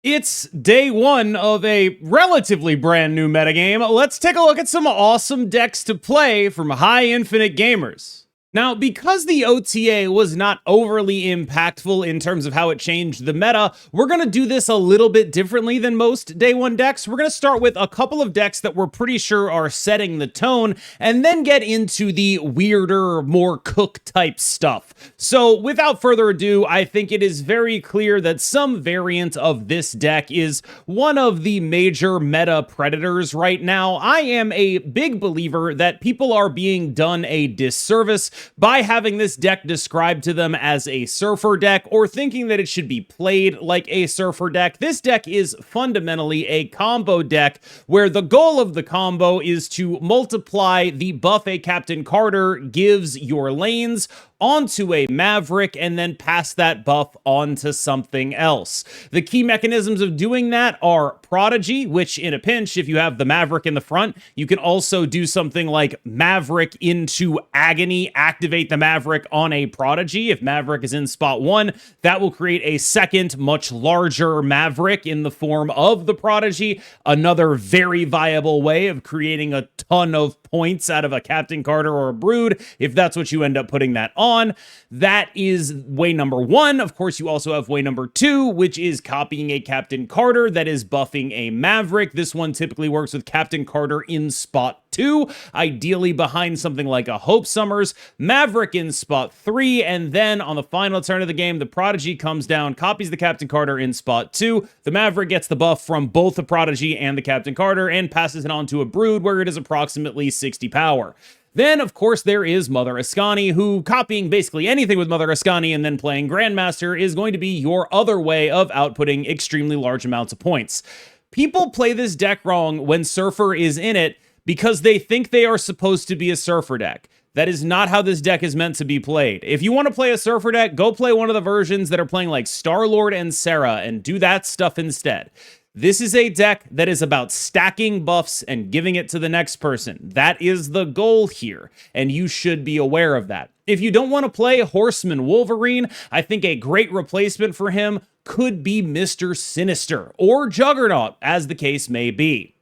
It's day one of a relatively brand new metagame. Let's take a look at some awesome decks to play from High Infinite Gamers. Now, because the OTA was not overly impactful in terms of how it changed the meta, we're going to do this a little bit differently than most day one decks. We're going to start with a couple of decks that we're pretty sure are setting the tone, and then get into the weirder, more cook type stuff. So without further ado, I think it is very clear that some variant of this deck is one of the major meta predators right now. I am a big believer that people are being done a disservice by having this deck described to them as a surfer deck or thinking that it should be played like a surfer deck. This deck is fundamentally a combo deck where the goal of the combo is to multiply the buff a Captain Carter gives your lanes onto a Maverick and then pass that buff onto something else. The key mechanisms of doing that are Prodigy, which in a pinch, if you have the Maverick in the front, you can also do something like Maverick into Agony, activate the Maverick on a Prodigy. If Maverick is in spot 1, that will create a second, much larger Maverick in the form of the Prodigy. Another very viable way of creating a ton of points out of a Captain Carter or a Brood, if that's what you end up putting that on. That is way number 1. Of course, you also have way number 2, which is copying a Captain Carter that is buffing a Maverick. This one typically works with Captain Carter in spot 2, ideally behind something like a Hope Summers, Maverick in spot 3, and then on the final turn of the game, the Prodigy comes down, copies the Captain Carter in spot 2, the Maverick gets the buff from both the Prodigy and the Captain Carter, and passes it on to a Brood where it is approximately 60 power. Then, of course, there is Mother Askani, who copying basically anything with Mother Askani and then playing Grandmaster is going to be your other way of outputting extremely large amounts of points. People play this deck wrong when Surfer is in it because they think they are supposed to be a Surfer deck. That is not how this deck is meant to be played. If you want to play a Surfer deck, go play one of the versions that are playing like Star-Lord and Sarah and do that stuff instead. This is a deck that is about stacking buffs and giving it to the next person. That is the goal here, and you should be aware of that. If you don't want to play Horseman Wolverine, I think a great replacement for him could be Mr. Sinister or Juggernaut, as the case may be.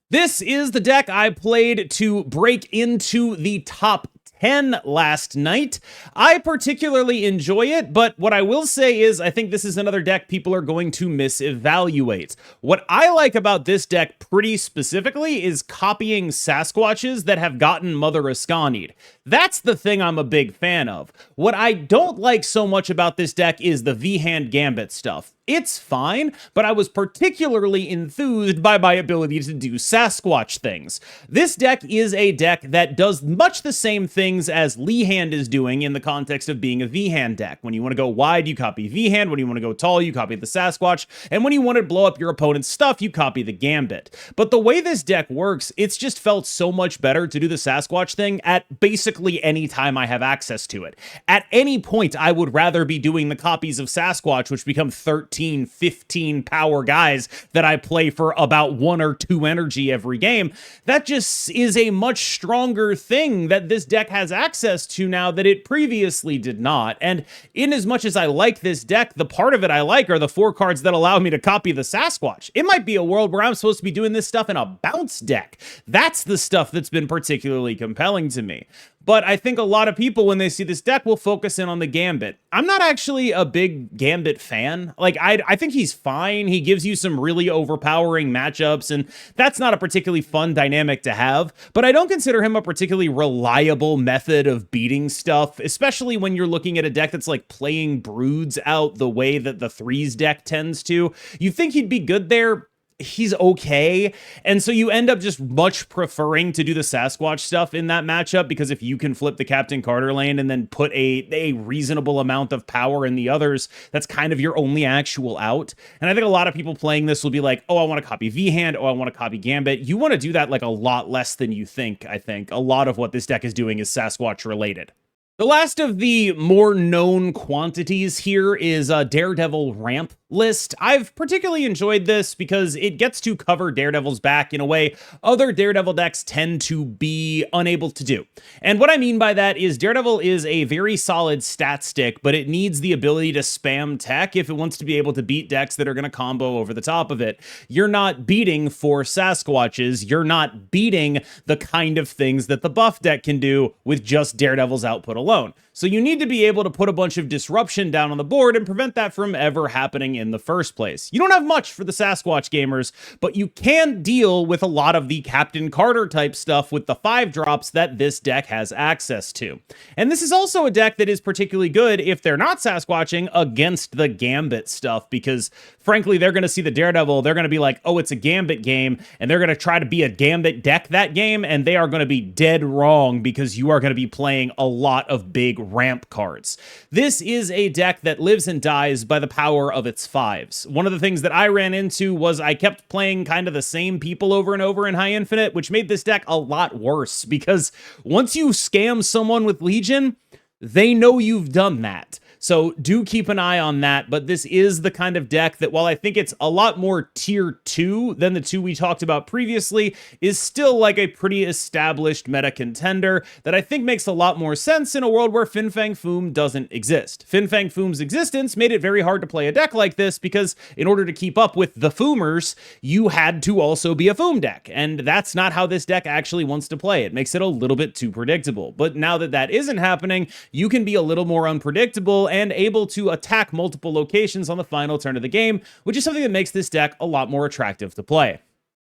This is the deck I played to break into the top 10 last night. I particularly enjoy it, but what I will say is I think this is another deck people are going to misevaluate. What I like about this deck pretty specifically is copying Sasquatches that have gotten Mother Askani'd. That's the thing I'm a big fan of. What I don't like so much about this deck is the V-Hand Gambit stuff. It's fine, but I was particularly enthused by my ability to do Sasquatch things. This deck is a deck that does much the same things as Lee Hand is doing in the context of being a V-Hand deck. When you want to go wide, you copy V-Hand. When you want to go tall, you copy the Sasquatch. And when you want to blow up your opponent's stuff, you copy the Gambit. But the way this deck works, it's just felt so much better to do the Sasquatch thing at basically any time I have access to it. At any point, I would rather be doing the copies of Sasquatch, which become 13, 15 power guys that I play for about 1 or 2 energy every game. That just is a much stronger thing that this deck has access to now that it previously did not. And in as much as I like this deck, the part of it I like are the 4 cards that allow me to copy the Sasquatch. It might be a world where I'm supposed to be doing this stuff in a bounce deck. That's the stuff that's been particularly compelling to me. But I think a lot of people, when they see this deck, will focus in on the Gambit. I'm not actually a big Gambit fan. Like, I think he's fine. He gives you some really overpowering matchups, and that's not a particularly fun dynamic to have. But I don't consider him a particularly reliable method of beating stuff, especially when you're looking at a deck that's like playing Broods out the way that the Threes deck tends to. You think he'd be good there? He's okay, and so you end up just much preferring to do the Sasquatch stuff in that matchup, because if you can flip the Captain Carter lane and then put a reasonable amount of power in the others, that's kind of your only actual out. And I think a lot of people playing this will be like, oh, I want to copy V-Hand, oh, I want to copy Gambit. You want to do that like a lot less than you think, I think. A lot of what this deck is doing is Sasquatch related. The last of the more known quantities here is a Daredevil ramp list. I've particularly enjoyed this because it gets to cover Daredevil's back in a way other Daredevil decks tend to be unable to do. And what I mean by that is Daredevil is a very solid stat stick, but it needs the ability to spam tech if it wants to be able to beat decks that are going to combo over the top of it. You're not beating 4 Sasquatches. You're not beating the kind of things that the buff deck can do with just Daredevil's output alone. So you need to be able to put a bunch of disruption down on the board and prevent that from ever happening in the first place. You don't have much for the Sasquatch gamers, but you can deal with a lot of the Captain Carter type stuff with the 5 drops that this deck has access to. And this is also a deck that is particularly good if they're not Sasquatching against the Gambit stuff, because frankly, they're going to see the Daredevil, they're going to be like, oh, it's a Gambit game, and they're going to try to be a Gambit deck that game, and they are going to be dead wrong because you are going to be playing a lot of big ramp cards. This is a deck that lives and dies by the power of its 5s. One of the things that I ran into was I kept playing kind of the same people over and over in High Infinite, which made this deck a lot worse, because once you scam someone with Legion, they know you've done that. So do keep an eye on that, but this is the kind of deck that, while I think it's a lot more tier 2 than the 2 we talked about previously, is still like a pretty established meta contender that I think makes a lot more sense in a world where Fin Fang Foom doesn't exist. Fin Fang Foom's existence made it very hard to play a deck like this because in order to keep up with the Foomers, you had to also be a Foom deck, and that's not how this deck actually wants to play. It makes it a little bit too predictable, but now that that isn't happening, you can be a little more unpredictable and able to attack multiple locations on the final turn of the game, which is something that makes this deck a lot more attractive to play.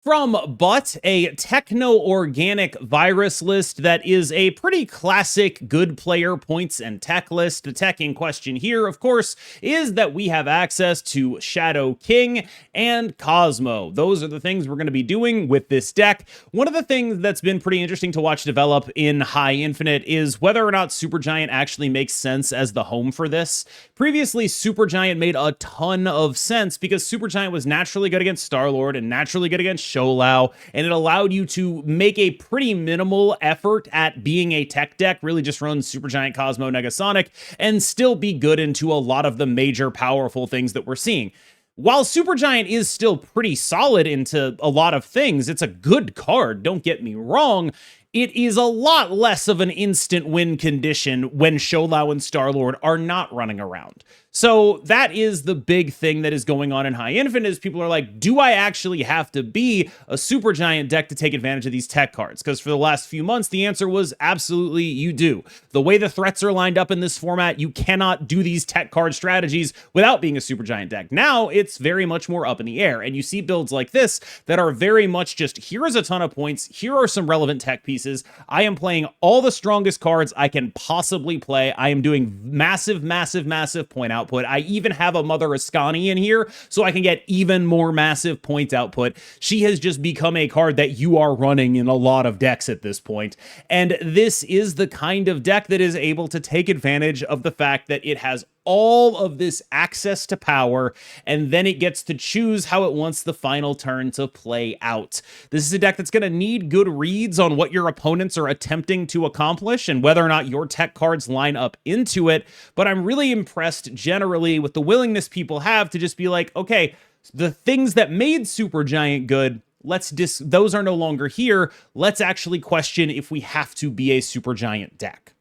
From Butt, a Techno-Organic Virus list that is a pretty classic good player points and tech list. The tech in question here, of course, is that we have access to Shadow King and Cosmo. Those are the things we're going to be doing with this deck. One of the things that's been pretty interesting to watch develop in High Infinite is whether or not Supergiant actually makes sense as the home for this. Previously, Supergiant made a ton of sense because Supergiant was naturally good against Star-Lord and naturally good against Sholau, and it allowed you to make a pretty minimal effort at being a tech deck, really just run Supergiant, Cosmo, Negasonic, and still be good into a lot of the major powerful things that we're seeing. While Supergiant is still pretty solid into a lot of things, it's a good card, don't get me wrong, it is a lot less of an instant win condition when Sholau and Star-Lord are not running around. So that is the big thing that is going on in High Infinite, is people are like, do I actually have to be a Supergiant deck to take advantage of these tech cards? Because for the last few months, the answer was absolutely you do. The way the threats are lined up in this format, you cannot do these tech card strategies without being a Supergiant deck. Now, it's very much more up in the air, and you see builds like this that are very much just, here is a ton of points, here are some relevant tech pieces, I am playing all the strongest cards I can possibly play, I am doing massive, massive, massive point output. I even have a Mother Askani in here so I can get even more massive point output. She has just become a card that you are running in a lot of decks at this point. And this is the kind of deck that is able to take advantage of the fact that it has all of this access to power, and then it gets to choose how it wants the final turn to play out. This is a deck that's going to need good reads on what your opponents are attempting to accomplish and whether or not your tech cards line up into it, but I'm really impressed generally with the willingness people have to just be like, okay, the things that made Supergiant good, those are no longer here. Let's actually question if we have to be a Supergiant deck.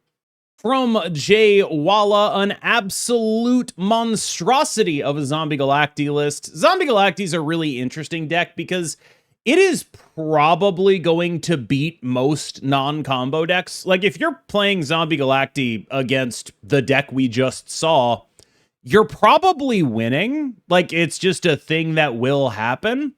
From Jay Walla, an absolute monstrosity of a Zombie Galacti list. Zombie Galacti is a really interesting deck because it is probably going to beat most non-combo decks. Like, if you're playing Zombie Galacti against the deck we just saw, you're probably winning. Like, it's just a thing that will happen.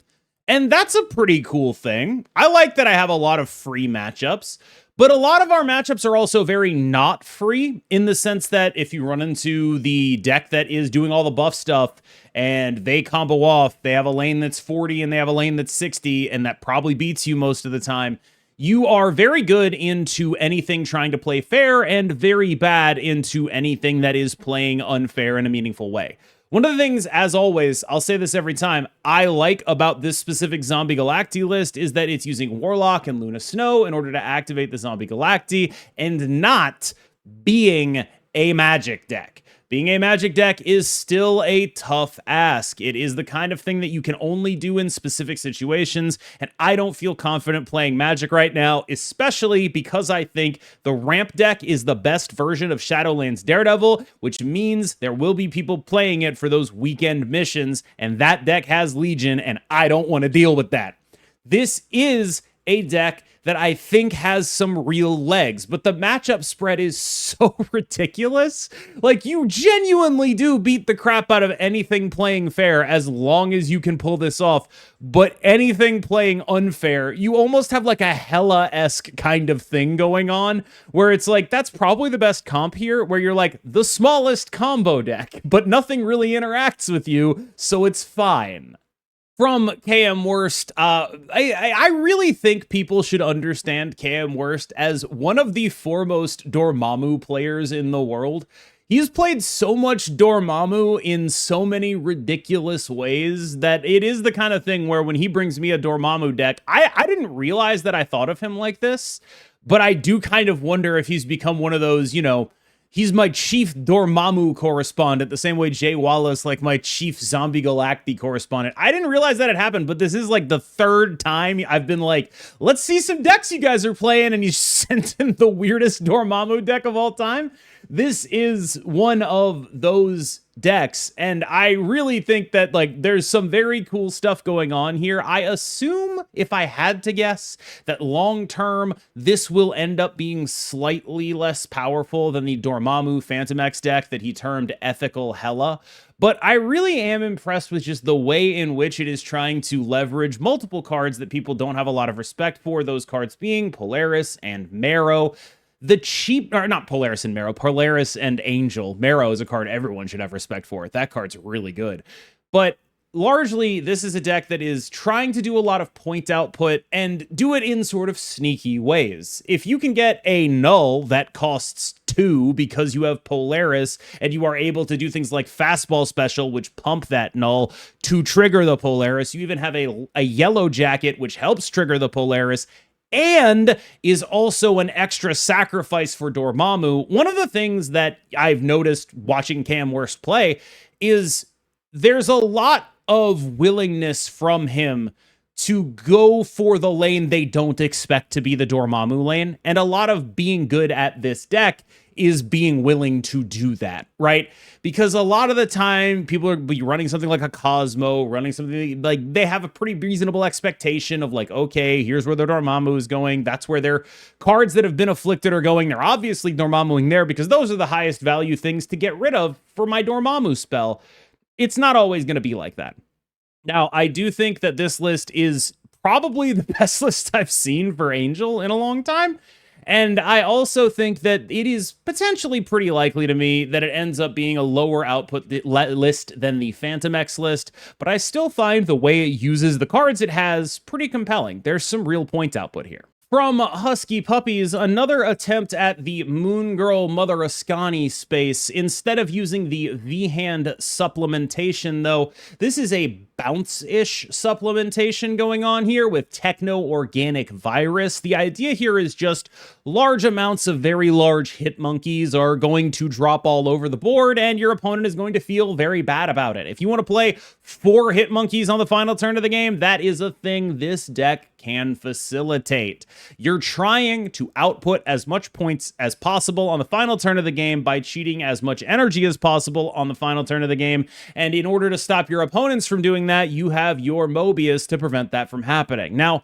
And that's a pretty cool thing. I like that I have a lot of free matchups. But a lot of our matchups are also very not free, in the sense that if you run into the deck that is doing all the buff stuff and they combo off, they have a lane that's 40 and they have a lane that's 60, and that probably beats you most of the time, you are very good into anything trying to play fair and very bad into anything that is playing unfair in a meaningful way. One of the things, as always, I'll say this every time, I like about this specific Zombie Galacti list is that it's using Warlock and Luna Snow in order to activate the Zombie Galacti and not being a Magic deck. Being a Magic deck is still a tough ask. It is the kind of thing that you can only do in specific situations, and I don't feel confident playing Magic right now, especially because I think the ramp deck is the best version of Shadowlands Daredevil, which means there will be people playing it for those weekend missions, and that deck has Legion, and I don't want to deal with that. This is a deck that I think has some real legs, but the matchup spread is so ridiculous. Like, you genuinely do beat the crap out of anything playing fair as long as you can pull this off, but anything playing unfair, you almost have like a Hela-esque kind of thing going on, where it's like, that's probably the best comp here, where you're like, the smallest combo deck, but nothing really interacts with you, so it's fine. From KM Worst, I really think people should understand KM Worst as one of the foremost Dormammu players in the world. He's played so much Dormammu in so many ridiculous ways that it is the kind of thing where when he brings me a Dormammu deck, I didn't realize that I thought of him like this, but I do kind of wonder if he's become one of those, you know, he's my chief Dormammu correspondent, the same way Jay Wallace, like my chief Zombie Galacti correspondent. I didn't realize that had happened, but this is like the third time I've been like, let's see some decks you guys are playing, and you sent in the weirdest Dormammu deck of all time. This is one of those decks, and I really think that like there's some very cool stuff going on here. I assume, if I had to guess, that long term this will end up being slightly less powerful than the Dormammu Phantom X deck that he termed Ethical Hela. But I really am impressed with just the way in which it is trying to leverage multiple cards that people don't have a lot of respect for, those cards being Polaris and Marrow. The cheap, or not Polaris and Marrow, Polaris and Angel. Marrow is a card everyone should have respect for. That card's really good. But largely, this is a deck that is trying to do a lot of point output and do it in sort of sneaky ways. If you can get a null that costs 2 because you have Polaris and you are able to do things like Fastball Special, which pump that null to trigger the Polaris. You even have a Yellow Jacket, which helps trigger the Polaris, and is also an extra sacrifice for Dormammu. One of the things that I've noticed watching KM Worst play is there's a lot of willingness from him to go for the lane they don't expect to be the Dormammu lane, and a lot of being good at this deck is being willing to do that, right? Because a lot of the time, people are running something like a Cosmo, running something like they have a pretty reasonable expectation of like, okay, here's where the Dormammu is going. That's where their cards that have been afflicted are going. They're obviously Dormammuing there because those are the highest value things to get rid of for my Dormammu spell. It's not always going to be like that. Now, I do think that this list is probably the best list I've seen for Angel in a long time. And I also think that it is potentially pretty likely to me that it ends up being a lower output list than the Phantom X list, but I still find the way it uses the cards it has pretty compelling. There's some real point output here. From Husky Puppies, another attempt at the Moon Girl Mother Askani space. Instead of using the V-Hand supplementation, though, this is a bounce-ish supplementation going on here with Techno-Organic Virus. The idea here is just large amounts of very large hit monkeys are going to drop all over the board, and your opponent is going to feel very bad about it. If you want to play 4 hit monkeys on the final turn of the game, that is a thing this deck can facilitate. You're trying to output as much points as possible on the final turn of the game by cheating as much energy as possible on the final turn of the game, and in order to stop your opponents from doing that, you have your Mobius to prevent that from happening. Now,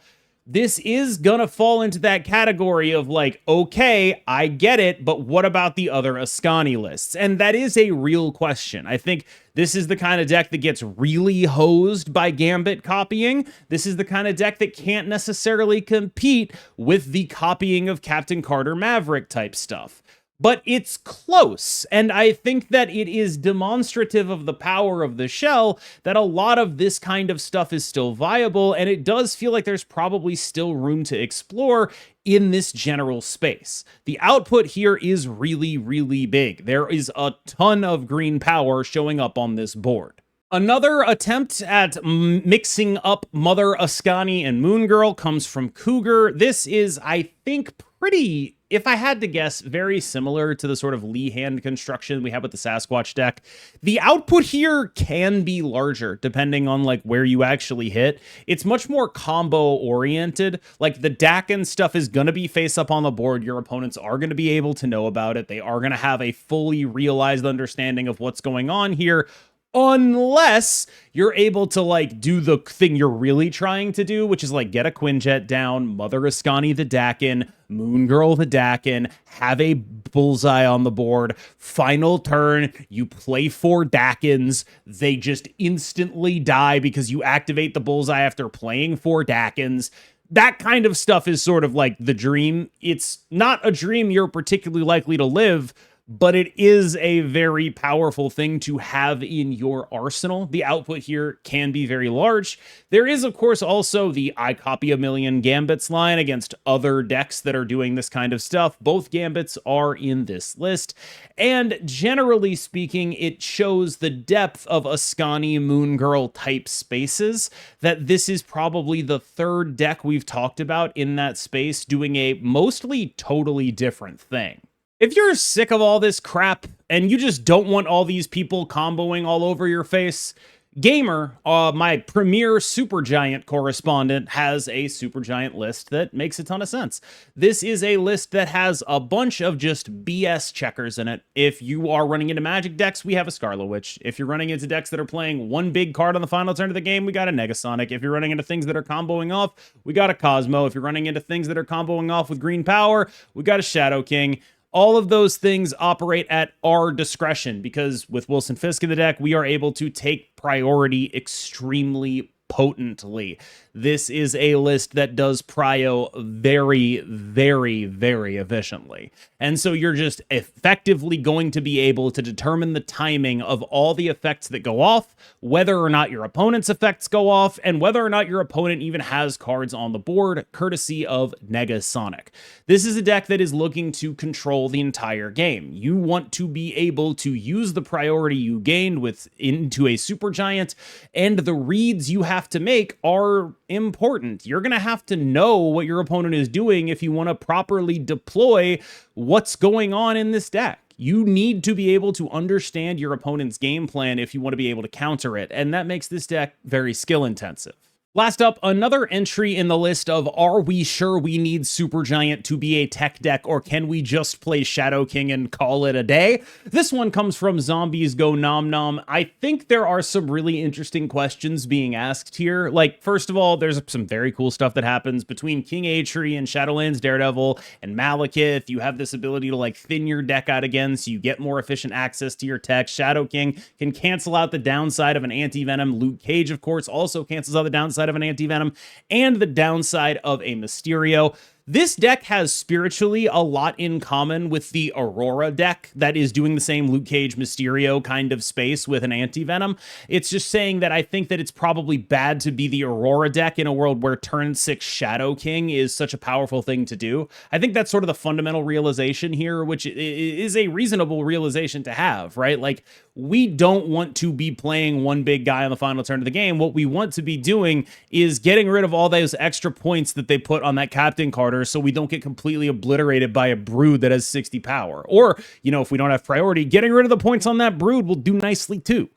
this is gonna fall into that category of like, okay, I get it, but what about the other Askani lists? And that is a real question. I think this is the kind of deck that gets really hosed by Gambit copying. This is the kind of deck that can't necessarily compete with the copying of Captain Carter Maverick type stuff. But it's close, and I think that it is demonstrative of the power of the shell that a lot of this kind of stuff is still viable, and it does feel like there's probably still room to explore in this general space. The output here is really, really big. There is a ton of green power showing up on this board. Another attempt at mixing up Mother Askani and Moon Girl comes from Cougar. This is, I think, pretty, if I had to guess, very similar to the sort of Lee hand construction we have with the Sasquatch deck. The output here can be larger depending on like where you actually hit. It's much more combo oriented. Like the Dakin stuff is going to be face up on the board. Your opponents are going to be able to know about it. They are going to have a fully realized understanding of what's going on here, unless you're able to like do the thing you're really trying to do, which is like get a Quinjet down, Mother Askani the Dakin, Moon Girl the Dakin, have a bullseye on the board, final turn, you play 4 Dakins, they just instantly die because you activate the bullseye after playing 4 Dakins. That kind of stuff is sort of like the dream. It's not a dream you're particularly likely to live, but it is a very powerful thing to have in your arsenal. The output here can be very large. There is, of course, also the I copy a million gambits line against other decks that are doing this kind of stuff. Both gambits are in this list. And generally speaking, it shows the depth of Askani Moon Girl type spaces, that this is probably the third deck we've talked about in that space doing a mostly totally different thing. If you're sick of all this crap and you just don't want all these people comboing all over your face, Gamer, my premier Supergiant correspondent, has a Supergiant list that makes a ton of sense. This is a list that has a bunch of just BS checkers in it. If you are running into Magic decks, we have a Scarlet Witch. If you're running into decks that are playing one big card on the final turn of the game, we got a Negasonic. If you're running into things that are comboing off, we got a Cosmo. If you're running into things that are comboing off with green power, we got a Shadow King. All of those things operate at our discretion because with Wilson Fisk in the deck, we are able to take priority extremely potently. This is a list that does prio very, very, very efficiently. And so you're just effectively going to be able to determine the timing of all the effects that go off, whether or not your opponent's effects go off, and whether or not your opponent even has cards on the board, courtesy of Negasonic. This is a deck that is looking to control the entire game. You want to be able to use the priority you gained into a Supergiant, and the reads you have to make are important. You're going to have to know what your opponent is doing if you want to properly deploy what's going on in this deck. You need to be able to understand your opponent's game plan if you want to be able to counter it, and that makes this deck very skill intensive. Last up, another entry in the list of are we sure we need Supergiant to be a tech deck, or can we just play Shadow King and call it a day? This one comes from Zombies Go Nom Nom. I think there are some really interesting questions being asked here. Like, first of all, there's some very cool stuff that happens between King Atri and Shadowlands Daredevil and Malekith. You have this ability to like thin your deck out again so you get more efficient access to your tech. Shadow King can cancel out the downside of an anti-venom. Luke Cage, of course, also cancels out the downside of an anti-venom and the downside of a Mysterio. This deck has spiritually a lot in common with the Aurora deck that is doing the same Luke Cage Mysterio kind of space with an anti-venom. It's just saying that I think that it's probably bad to be the Aurora deck in a world where turn 6 Shadow King is such a powerful thing to do. I think that's sort of the fundamental realization here, which is a reasonable realization to have, right? Like, we don't want to be playing one big guy on the final turn of the game. What we want to be doing is getting rid of all those extra points that they put on that captain card, so we don't get completely obliterated by a brood that has 60 power. Or, you know, if we don't have priority, getting rid of the points on that brood will do nicely too.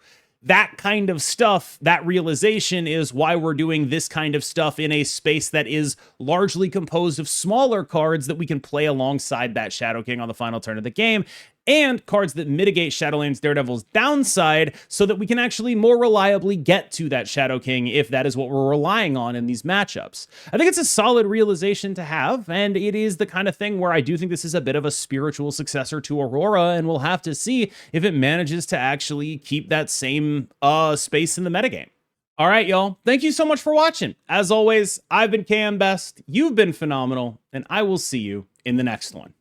That kind of stuff, that realization is why we're doing this kind of stuff in a space that is largely composed of smaller cards that we can play alongside that Shadow King on the final turn of the game, and cards that mitigate Shadowlands Daredevil's downside so that we can actually more reliably get to that Shadow King if that is what we're relying on in these matchups. I think it's a solid realization to have, and it is the kind of thing where I do think this is a bit of a spiritual successor to Aurora, and we'll have to see if it manages to actually keep that same space in the metagame. All right, y'all. Thank you so much for watching. As always, I've been KMBest, you've been phenomenal, and I will see you in the next one.